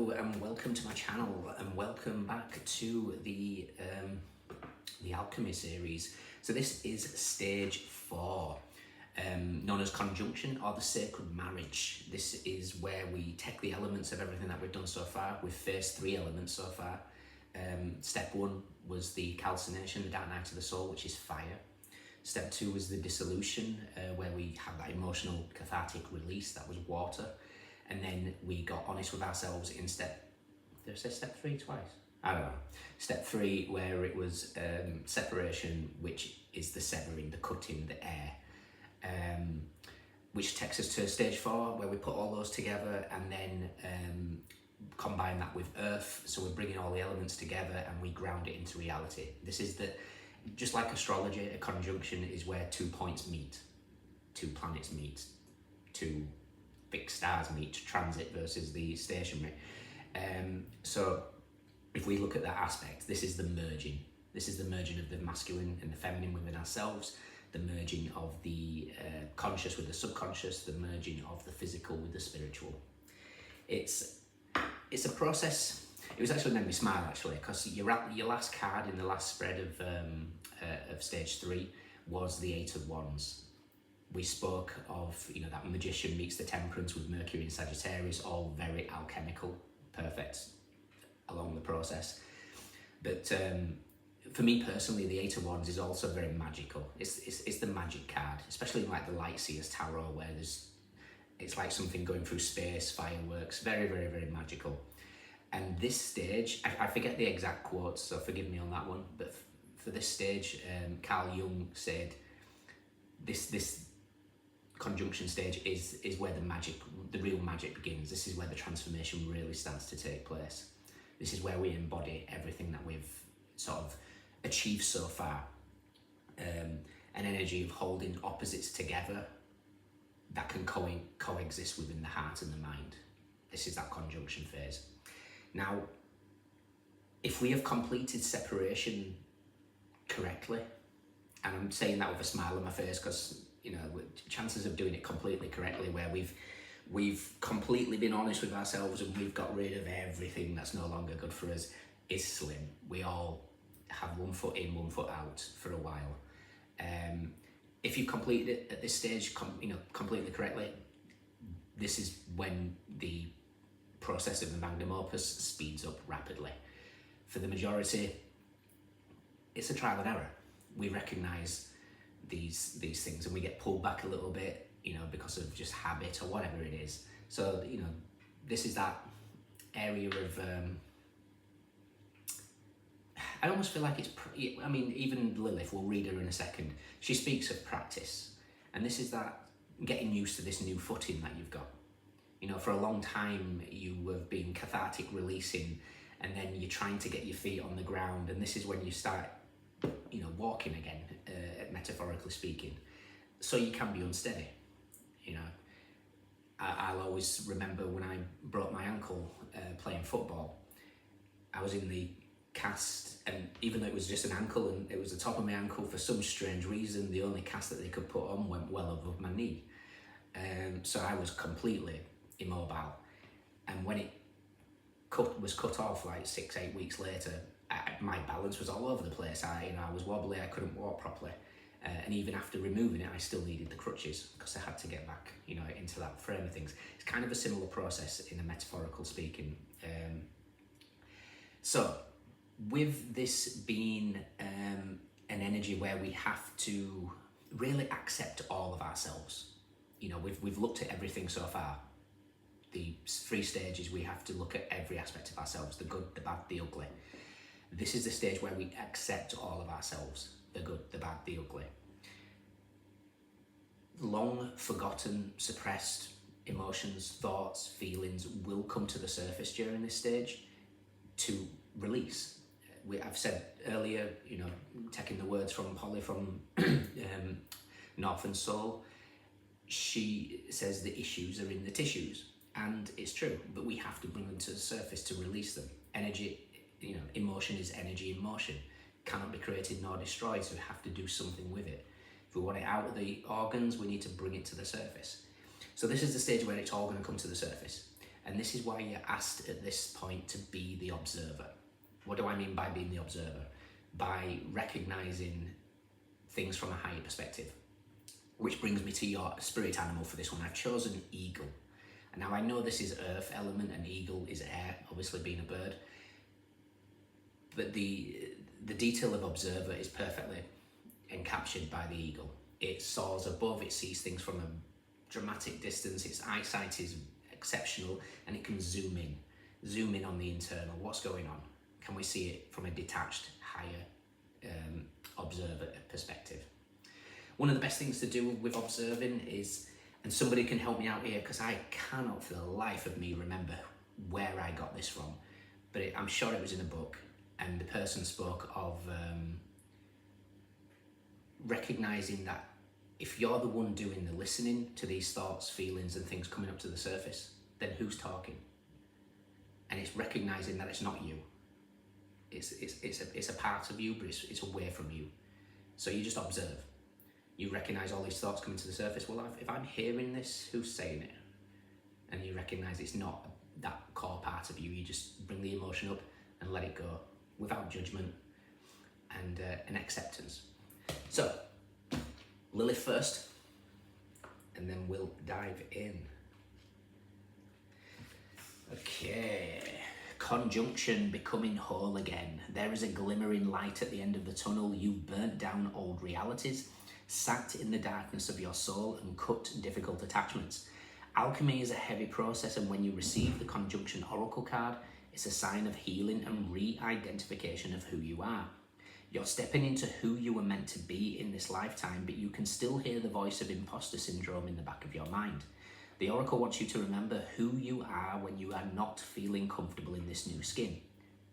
Hello and welcome to my channel and welcome back to the Alchemy series. So this is stage 4, known as conjunction or the sacred marriage. This is where we take the elements of everything that we've done so far. We've faced 3 elements so far. Step 1 was the calcination, the dark night of the soul, which is fire. Step 2 was the dissolution, where we had that emotional cathartic release, that was water. And then we got honest with ourselves in did I say step 3 twice? I don't know. Step 3, where it was separation, which is the severing, the cutting, the air. Which takes us to stage 4, where we put all those together and then combine that with earth. So we're bringing all the elements together and we ground it into reality. This is just like astrology, a conjunction is where 2 points meet, 2 planets meet, 2 fixed stars meet, transit versus the stationary. So if we look at that aspect, this is the merging. This is the merging of the masculine and the feminine within ourselves, the merging of the conscious with the subconscious, the merging of the physical with the spiritual. It's a process. It was actually made me smile actually, because your last card in the last spread of stage 3 was the 8 of Wands. We spoke of, that magician meets the temperance with Mercury and Sagittarius, all very alchemical, perfect along the process. But for me personally, the 8 of Wands is also very magical. It's the magic card, especially in like the Light Seers Tarot, where it's like something going through space, fireworks, very, very, very magical. And this stage, I forget the exact quotes, so forgive me on that one, but for this stage, Carl Jung said, this conjunction stage is where the real magic begins. This is where the transformation really starts to take place. This is where we embody everything that we've sort of achieved so far. An energy of holding opposites together that can coexist within the heart and the mind. This is that conjunction phase. Now, if we have completed separation correctly, and I'm saying that with a smile on my face because chances of doing it completely correctly, where we've completely been honest with ourselves and we've got rid of everything that's no longer good for us, is slim. We all have 1 foot in, 1 foot out for a while. If you've completed it at this stage, completely correctly, this is when the process of the magnum opus speeds up rapidly. For the majority, it's a trial and error. We recognise these things and we get pulled back a little bit, because of just habit or whatever it is. So, this is that area of, I almost feel like even Lilith, we'll read her in a second, she speaks of practice. And this is that getting used to this new footing that you've got. For a long time you have been cathartic releasing, and then you're trying to get your feet on the ground, and this is when you start walking again, metaphorically speaking, so you can be unsteady. I'll always remember when I broke my ankle playing football. I was in the cast, and even though it was just an ankle and it was the top of my ankle, for some strange reason the only cast that they could put on went well above my knee, so I was completely immobile. And when it was cut off like 6-8 weeks later, my balance was all over the place. I was wobbly, I couldn't walk properly. And even after removing it, I still needed the crutches because I had to get back, into that frame of things. It's kind of a similar process in a metaphorical speaking. So with this being an energy where we have to really accept all of ourselves, we've looked at everything so far. The 3 stages, we have to look at every aspect of ourselves, the good, the bad, the ugly. This is the stage where we accept all of ourselves, the good, the bad, the ugly. Long forgotten, suppressed emotions, thoughts, feelings will come to the surface during this stage to release. I've said earlier, taking the words from Polly from Northern Soul, she says the issues are in the tissues. And it's true, but we have to bring them to the surface to release them. Energy, emotion is energy in motion. Cannot be created nor destroyed, so we have to do something with it. If we want it out of the organs, we need to bring it to the surface. So this is the stage where it's all going to come to the surface. And this is why you're asked at this point to be the observer. What do I mean by being the observer? By recognizing things from a higher perspective. Which brings me to your spirit animal for this one. I've chosen eagle. And now I know this is earth element and eagle is air, obviously being a bird. But the detail of observer is perfectly encaptured by the eagle. It soars above, it sees things from a dramatic distance, its eyesight is exceptional, and it can zoom in on the internal. What's going on? Can we see it from a detached, higher observer perspective? One of the best things to do with observing is, and somebody can help me out here because I cannot for the life of me remember where I got this from, but I'm sure it was in a book, and the person spoke of recognizing that if you're the one doing the listening to these thoughts, feelings, and things coming up to the surface, then who's talking? And it's recognizing that it's not you. It's a part of you, but it's away from you. So you just observe. You recognize all these thoughts coming to the surface. Well, if I'm hearing this, who's saying it? And you recognize it's not that core part of you. You just bring the emotion up and let it go without judgment and an acceptance. So, Lilith first, and then we'll dive in. Okay, conjunction, becoming whole again. There is a glimmering light at the end of the tunnel. You've burnt down old realities, sat in the darkness of your soul, and cut difficult attachments. Alchemy is a heavy process, and when you receive the conjunction oracle card, it's a sign of healing and re-identification of who you are. You're stepping into who you were meant to be in this lifetime, but you can still hear the voice of imposter syndrome in the back of your mind. The oracle wants you to remember who you are when you are not feeling comfortable in this new skin.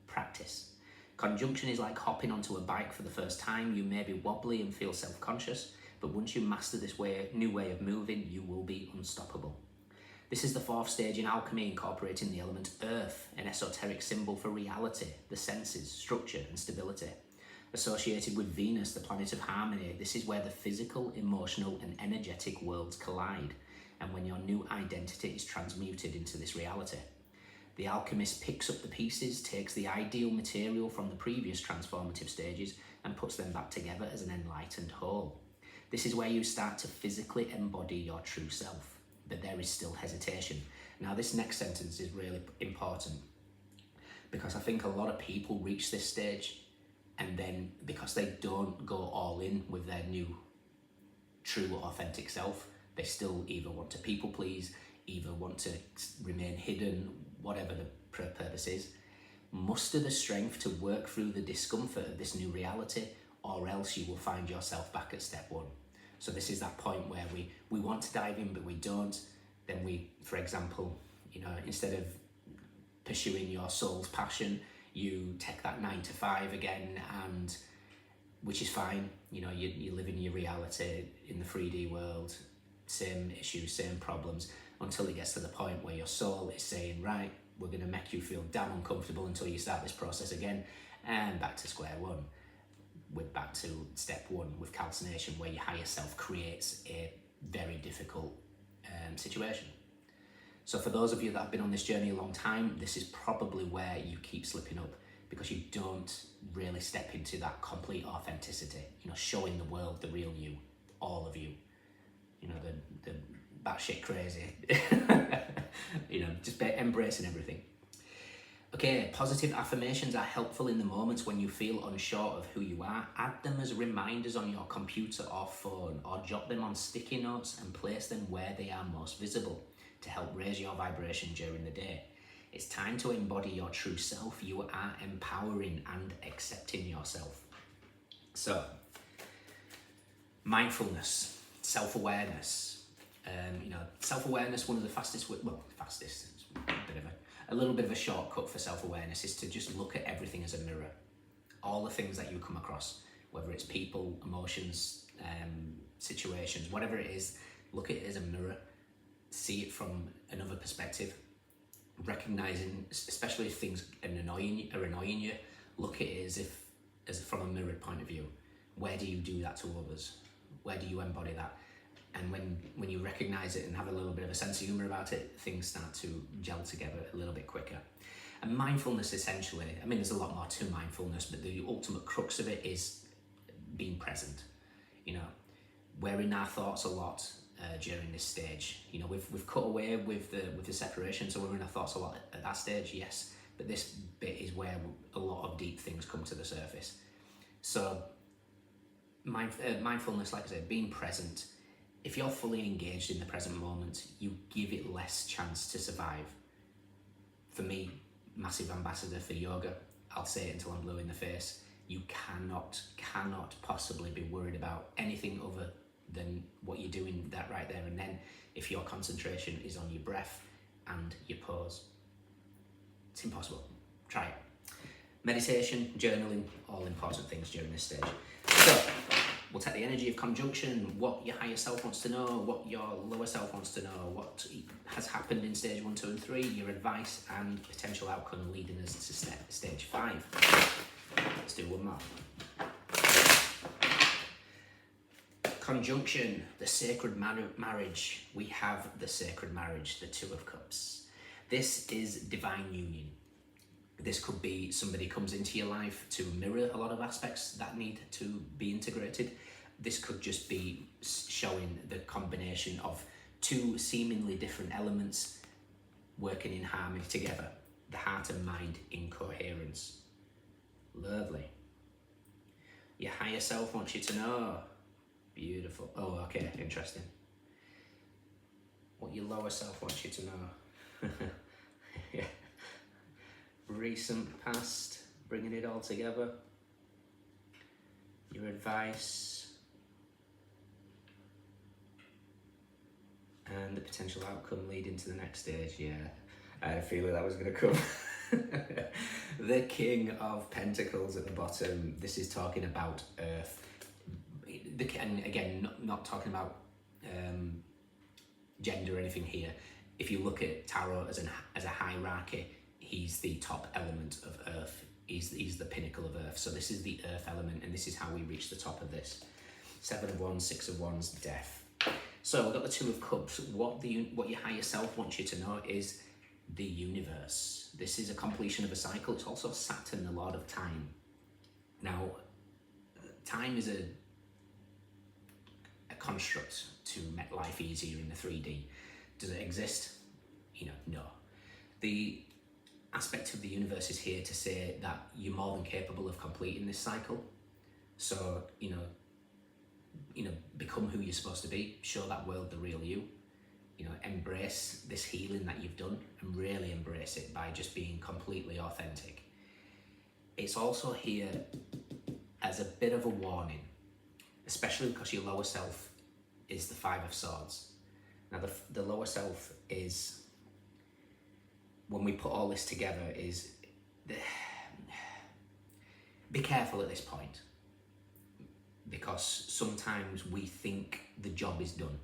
Practice. Conjunction is like hopping onto a bike for the first time. You may be wobbly and feel self-conscious, but once you master this new way of moving, you will be unstoppable. This is the fourth stage in alchemy, incorporating the element earth, an esoteric symbol for reality, the senses, structure, and stability. Associated with Venus, the planet of harmony, this is where the physical, emotional, and energetic worlds collide, and when your new identity is transmuted into this reality. The alchemist picks up the pieces, takes the ideal material from the previous transformative stages, and puts them back together as an enlightened whole. This is where you start to physically embody your true self, but there is still hesitation. Now, this next sentence is really important, because I think a lot of people reach this stage, and then because they don't go all in with their new, true, authentic self, they still either want to people please, either want to remain hidden, whatever the purpose is. Muster the strength to work through the discomfort of this new reality, or else you will find yourself back at step one. So this is that point where we want to dive in, but we don't. Then we, for example, instead of pursuing your soul's passion, you take that 9 to 5 again, and which is fine. You live in your reality in the 3D world, same issues, same problems, until it gets to the point where your soul is saying, right, we're going to make you feel damn uncomfortable until you start this process again, and back to square one. We're back to step one with calcination, where your higher self creates a very difficult situation. So for those of you that have been on this journey a long time, this is probably where you keep slipping up, because you don't really step into that complete authenticity, showing the world the real you, all of you, the batshit crazy, just embracing everything. Okay, positive affirmations are helpful in the moments when you feel unsure of who you are. Add them as reminders on your computer or phone, or jot them on sticky notes and place them where they are most visible to help raise your vibration during the day. It's time to embody your true self. You are empowering and accepting yourself. So, mindfulness, self-awareness. Self-awareness, one of the fastest, it's a little bit of a shortcut for self-awareness is to just look at everything as a mirror. All the things that you come across, whether it's people, emotions, situations, whatever it is, look at it as a mirror. See it from another perspective, recognizing, especially if things are annoying you, look at it as from a mirrored point of view. Where do you do that to others? Where do you embody that? And when you recognize it and have a little bit of a sense of humor about it, things start to gel together a little bit quicker. And mindfulness, essentially, I mean, there's a lot more to mindfulness, but the ultimate crux of it is being present. You know, we're in our thoughts a lot during this stage. You know, we've cut away with the separation, so we're in our thoughts a lot at that stage, yes. But this bit is where a lot of deep things come to the surface. So mindfulness, like I said, being present. If you're fully engaged in the present moment, you give it less chance to survive. For me, massive ambassador for yoga, I'll say it until I'm blue in the face. You cannot possibly be worried about anything other than what you're doing that right there and then, if your concentration is on your breath and your pose. It's impossible. Try it. Meditation, journaling, all important things during this stage. So, we'll take the energy of conjunction, what your higher self wants to know, what your lower self wants to know, what has happened in stage 1, 2, and 3, your advice and potential outcome leading us to stage 5. Let's do one more. Conjunction, the sacred marriage. We have the sacred marriage, the Two of Cups. This is divine union. This could be somebody comes into your life to mirror a lot of aspects that need to be integrated. This could just be showing the combination of two seemingly different elements working in harmony together. The heart and mind in coherence. Lovely. Your higher self wants you to know. Beautiful. Oh, okay, interesting. What your lower self wants you to know. Yeah. Recent past, bringing it all together. Your advice. And the potential outcome leading to the next stage. Yeah, I had a feeling that was going to come. The King of Pentacles at the bottom. This is talking about Earth. And again, not talking about gender or anything here. If you look at tarot as a hierarchy, he's the top element of Earth. He's the pinnacle of Earth. So this is the Earth element, and this is how we reach the top of this. 7 of Wands, 6 of Wands, Death. So we've got the Two of Cups. What your higher self wants you to know is the universe. This is a completion of a cycle. It's also Saturn, the Lord of Time. Now, time is a construct to make life easier in the 3D. Does it exist? You know, no. The aspect of the universe is here to say that you're more than capable of completing this cycle. So, you know, become who you're supposed to be, show that world the real you, you know, embrace this healing that you've done and really embrace it by just being completely authentic. It's also here as a bit of a warning, especially because your lower self is the 5 of Swords. Now the lower self is, when we put all this together, is be careful at this point, because sometimes we think the job is done,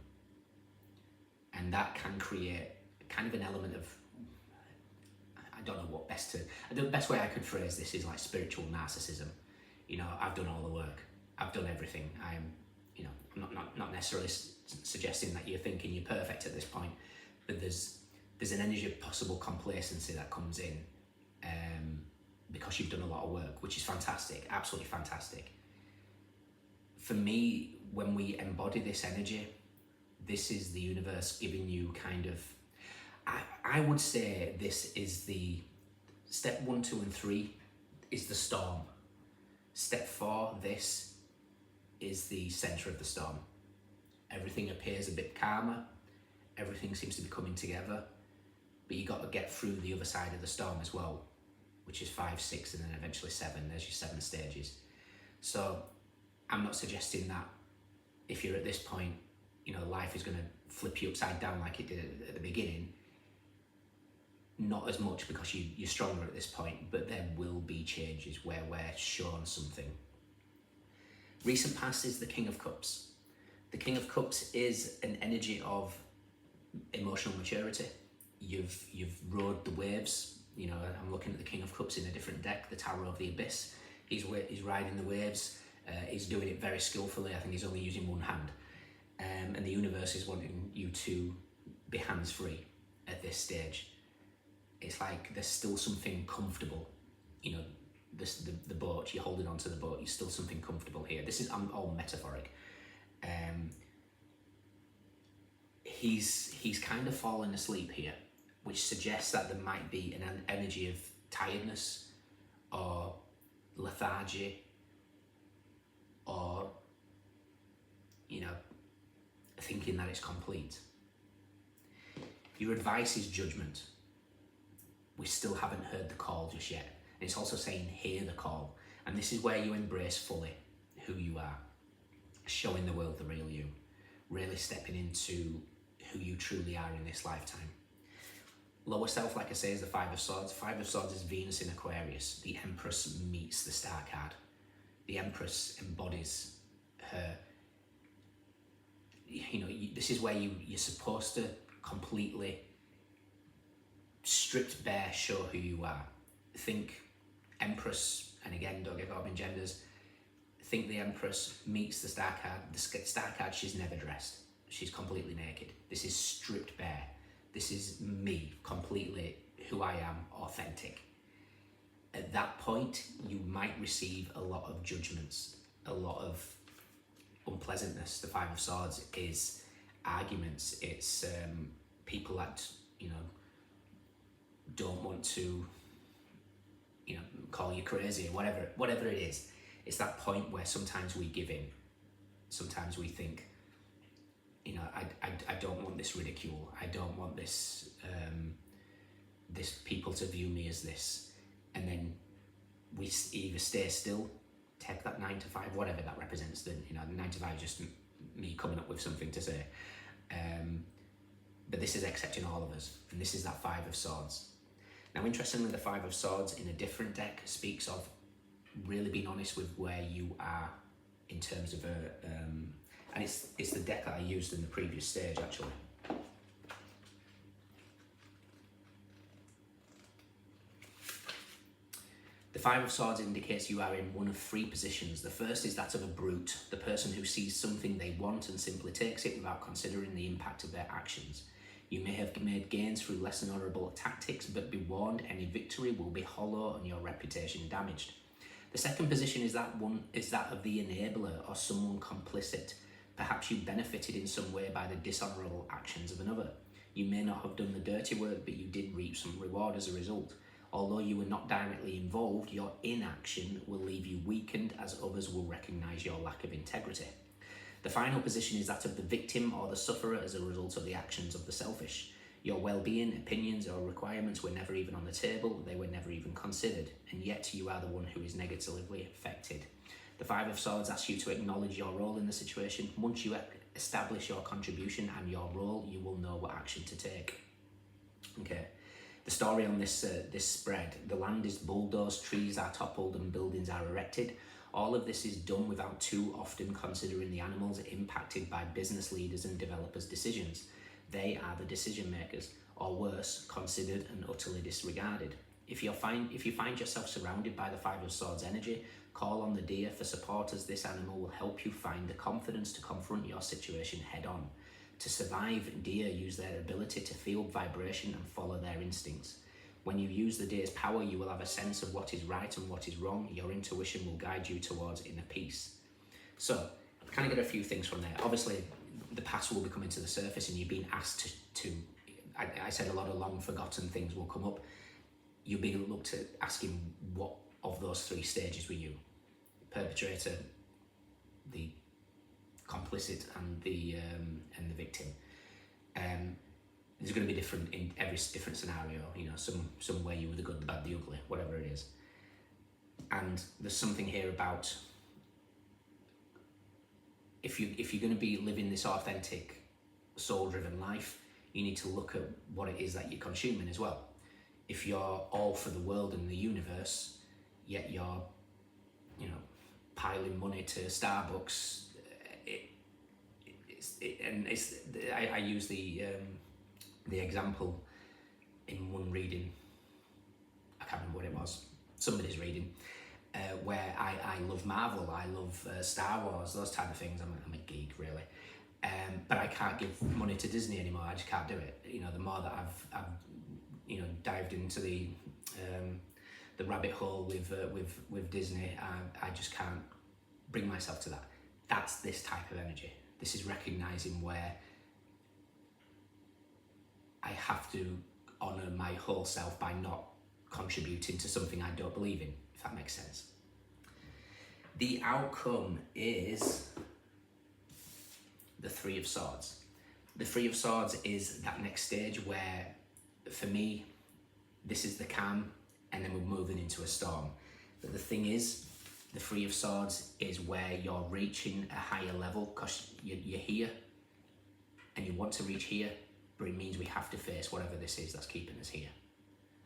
and that can create kind of an element of, I don't know what the best way I could phrase this is like spiritual narcissism. You know, I've done all the work, I've done everything, I'm not necessarily suggesting that you're thinking you're perfect at this point, but there's an energy of possible complacency that comes in because you've done a lot of work, which is fantastic, absolutely fantastic. For me, when we embody this energy, this is the universe giving you kind of, I would say this is the step 1, 2, and 3 is the storm. Step 4, this is the center of the storm. Everything appears a bit calmer, everything seems to be coming together, but you got to get through the other side of the storm as well, which is 5, 6, and then eventually 7. There's your 7 stages. So I'm not suggesting that if you're at this point, you know, life is going to flip you upside down like it did at the beginning. Not as much, because you're stronger at this point, but there will be changes where we're shown something. Recent past is the King of Cups. The King of Cups is an energy of emotional maturity. You've rode the waves. You know, I'm looking at the King of Cups in a different deck, the Tower of the Abyss. He's riding the waves. He's doing it very skillfully. I think he's only using one hand. and the universe is wanting you to be hands-free at this stage. It's like there's still something comfortable, you know, the boat, you're holding onto the boat, you're still something comfortable here. This is, I'm all metaphoric. He's kind of fallen asleep here, which suggests that there might be an energy of tiredness or lethargy, or, you know, thinking that it's complete. Your advice is judgment. We still haven't heard the call just yet. And it's also saying, hear the call. And this is where you embrace fully who you are, showing the world the real you, really stepping into who you truly are in this lifetime. Lower self, like I say, is the Five of Swords. Five of Swords is Venus in Aquarius. The Empress meets the Star card. The Empress embodies her. You know, this is where you're supposed to completely stripped bare show who you are. Think Empress, and again, don't get caught up in genders. Think the Empress meets the Star card. The Star card, she's never dressed. She's completely naked. This is stripped bare. This is me, completely who I am, authentic. At that point, you might receive a lot of judgments, a lot of unpleasantness. The Five of Swords is arguments. It's people that, you know, don't want to, you know, call you crazy or whatever it is. It's that point where sometimes we give in. Sometimes we think, you know, I don't want this ridicule. I don't want this this people to view me as this. And then we either stay still, take that 9 to 5, whatever that represents. Then, you know, 9 to 5 is just me coming up with something to say. But this is accepting all of us, and this is that Five of Swords. Now, interestingly, the Five of Swords in a different deck speaks of really being honest with where you are in terms of and it's the deck that I used in the previous stage, actually. The Five of Swords indicates you are in one of 3 positions. The first is that of a brute, the person who sees something they want and simply takes it without considering the impact of their actions. You may have made gains through less than honourable tactics, but be warned, any victory will be hollow and your reputation damaged. The second position is that of the enabler or someone complicit. Perhaps you benefited in some way by the dishonourable actions of another. You may not have done the dirty work, but you did reap some reward as a result. Although you were not directly involved, your inaction will leave you weakened, as others will recognise your lack of integrity. The final position is that of the victim or the sufferer as a result of the actions of the selfish. Your well-being, opinions or requirements were never even on the table, they were never even considered, and yet you are the one who is negatively affected. The Five of Swords asks you to acknowledge your role in the situation. Once you establish your contribution and your role, you will know what action to take. Okay. The story on this spread: the land is bulldozed, trees are toppled and buildings are erected. All of this is done without too often considering the animals impacted by business leaders and developers' decisions. They are the decision makers, or worse, considered and utterly disregarded. If you find yourself surrounded by the Five of Swords energy, call on the deer for support, as this animal will help you find the confidence to confront your situation head on. To survive, deer use their ability to feel vibration and follow their instincts. When you use the deer's power, you will have a sense of what is right and what is wrong. Your intuition will guide you towards inner peace. So, kind of get a few things from there. Obviously, the past will be coming to the surface, and you're being asked to I said a lot of long forgotten things will come up. You'll be looked at asking, what of those 3 stages were you? Perpetrator, the complicit, and the victim. There's going to be different in every different scenario. You know, some way you were the good, the bad, the ugly, whatever it is. And there's something here about if you're going to be living this authentic, soul-driven life, you need to look at what it is that you're consuming as well. If you're all for the world and the universe, yet you're, you know, piling money to Starbucks, I use the example in one reading. I can't remember what it was. Somebody's reading where I love Marvel, I love Star Wars, those type of things. I'm a geek, really. but I can't give money to Disney anymore. I just can't do it. You know, the more that I've dived into the rabbit hole with Disney, I just can't bring myself to that. That's this type of energy. This is recognizing where I have to honor my whole self by not contributing to something I don't believe in, if that makes sense. The outcome is the Three of Swords. The Three of Swords is that next stage where, for me, this is the calm, and then we're moving into a storm. But the thing is, the Three of Swords is where you're reaching a higher level, because you're here and you want to reach here, but it means we have to face whatever this is that's keeping us here.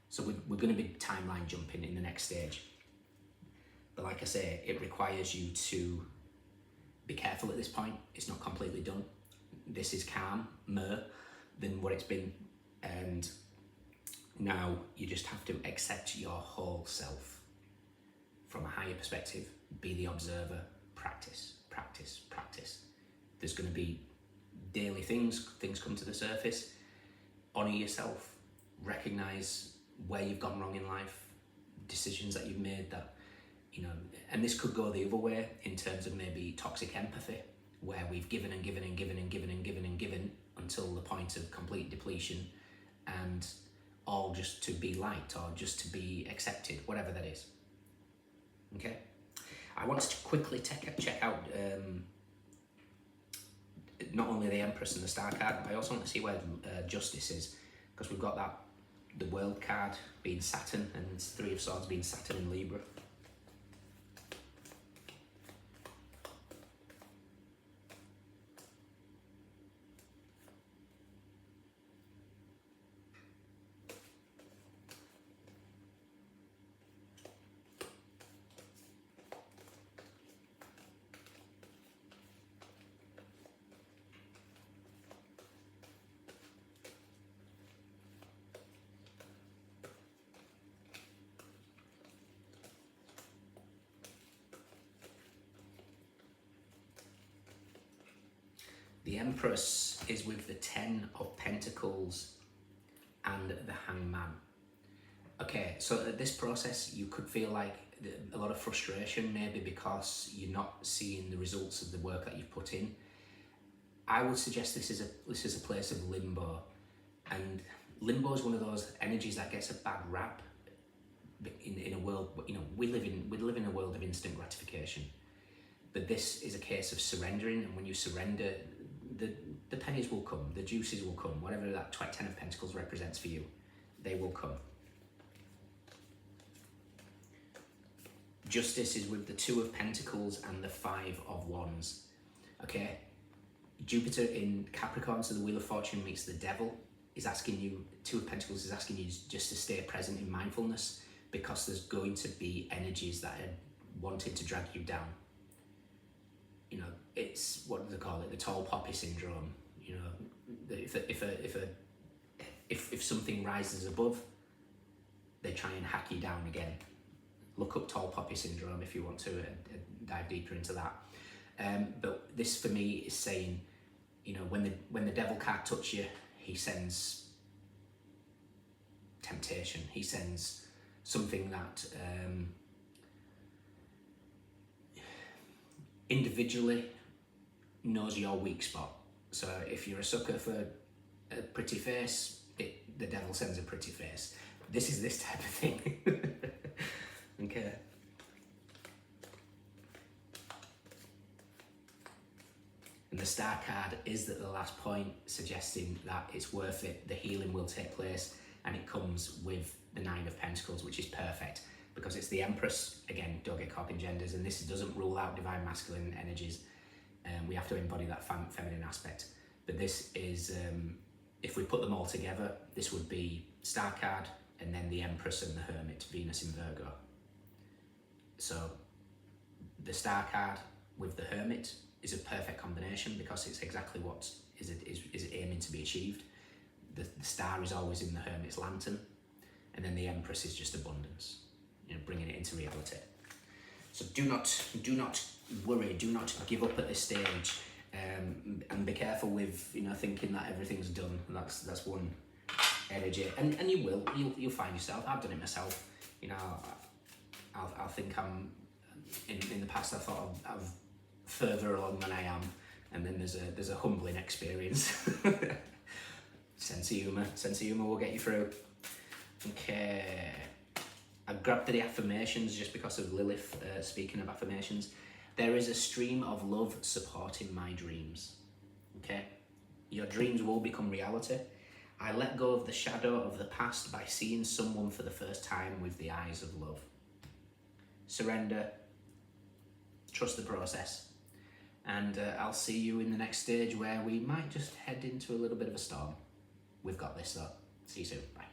So we're going to be timeline jumping in the next stage. But like I say, it requires you to be careful at this point. It's not completely done. This is calmer than what it's been. And now you just have to accept your whole self from a higher perspective. Be the observer. Practice, practice, practice. There's going to be daily things come to the surface. Honor yourself. Recognize where you've gone wrong in life. Decisions that you've made that, and this could go the other way in terms of maybe toxic empathy, where we've given and given and given and given and given and given until the point of complete depletion, and all just to be liked or just to be accepted, whatever that is. Okay, I want us to quickly check out not only the Empress and the Star card, but I also want to see where Justice is, because we've got that the World card being Saturn and Three of Swords being Saturn in Libra. The Empress is with the Ten of Pentacles and the Hangman. Okay, so at this process, you could feel like a lot of frustration, maybe because you're not seeing the results of the work that you've put in. I would suggest this is a place of limbo, and limbo is one of those energies that gets a bad rap in a world. We live in a world of instant gratification, but this is a case of surrendering, and when you surrender, the pennies will come, the juices will come, whatever that Ten of Pentacles represents for you, they will come. Justice is with the Two of Pentacles and the Five of Wands. Okay, Jupiter in Capricorn, so the Wheel of Fortune meets the Devil, is asking you, Two of Pentacles is asking you just to stay present in mindfulness, because there's going to be energies that are wanting to drag you down. It's, what do they call it? The tall poppy syndrome. If something rises above, they try and hack you down again. Look up tall poppy syndrome if you want to dive deeper into that. But this for me is saying, when the devil can't touch you, he sends temptation. He sends something that individually knows your weak spot. So if you're a sucker for a pretty face, the devil sends a pretty face. This is this type of thing. Okay. And the Star card is at the last point, suggesting that it's worth it. The healing will take place, and it comes with the Nine of Pentacles, which is perfect because it's the Empress. Again, don't get caught in genders, and this doesn't rule out divine masculine energies. We have to embody that feminine aspect. But this is, if we put them all together, this would be Star card, and then the Empress and the Hermit, Venus in Virgo. So the Star card with the Hermit is a perfect combination because it's exactly what is aiming to be achieved. The star is always in the Hermit's lantern, and then the Empress is just abundance, bringing it into reality. So do not worry, do not give up at this stage. And be careful with, you know, thinking that everything's done. That's one energy, and you'll find yourself. I've done it myself. You know, I'll think I'm in the past. I thought I'm further along than I am, and then there's a humbling experience. Sense of humor will get you through. Okay, I grabbed the affirmations just because of Lilith. Speaking of affirmations, there is a stream of love supporting my dreams. Okay, your dreams will become reality. I let go of the shadow of the past by seeing someone for the first time with the eyes of love. Surrender, trust the process, and I'll see you in the next stage where we might just head into a little bit of a storm. We've got this though. See you soon. Bye.